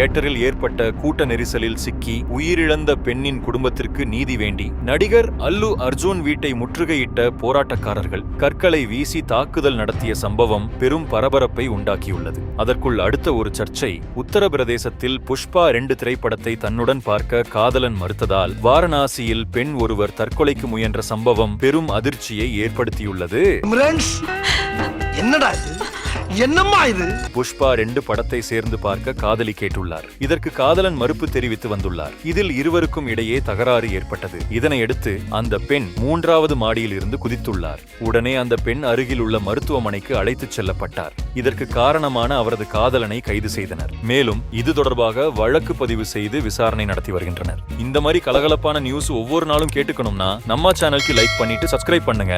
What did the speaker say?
தியேட்டரில் ஏற்பட்ட கூட்ட நெரிசலில் சிக்கி உயிரிழந்த பெண்ணின் குடும்பத்திற்கு நீதி வேண்டி நடிகர் அல்லு அர்ஜுன் வீட்டை முற்றுகையிட்ட போராட்டக்காரர்கள் கற்களை வீசி தாக்குதல் நடத்திய சம்பவம் பெரும் பரபரப்பை உண்டாக்கியுள்ளது. அதற்குள் அடுத்த ஒரு சர்ச்சை, உத்தரப்பிரதேசத்தில் புஷ்பா 2 திரைப்படத்தை தன்னுடன் பார்க்க காதலன் மறுத்ததால் வாரணாசியில் பெண் ஒருவர் தற்கொலைக்கு முயன்ற சம்பவம் பெரும் அதிர்ச்சியை ஏற்படுத்தியுள்ளது. என்னடா இது? என்னம்மா இது? புஷ்பா 2 படத்தை சேர்ந்து பார்க்க காதலி கேட்டுள்ளார். இதற்கு காதலன் மறுப்பு தெரிவித்து வந்துள்ளார். இதில் இருவருக்கும் இடையே தகராறு ஏற்பட்டது. இதனையடுத்து அந்த பெண் 3வது மாடியில் இருந்து குதித்துள்ளார். உடனே அந்த பெண் அருகில் உள்ள மருத்துவமனைக்கு அழைத்துச் செல்லப்பட்டார். இதற்கு காரணமான அவரது காதலனை கைது செய்தனர். மேலும் இது தொடர்பாக வழக்கு பதிவு செய்து விசாரணை நடத்தி வருகின்றனர். இந்த மாதிரி கலகலப்பான நியூஸ் ஒவ்வொரு நாளும் கேட்டுக்கணும்னா நம்ம சேனலுக்கு லைக் பண்ணிட்டு சப்ஸ்கிரைப் பண்ணுங்க.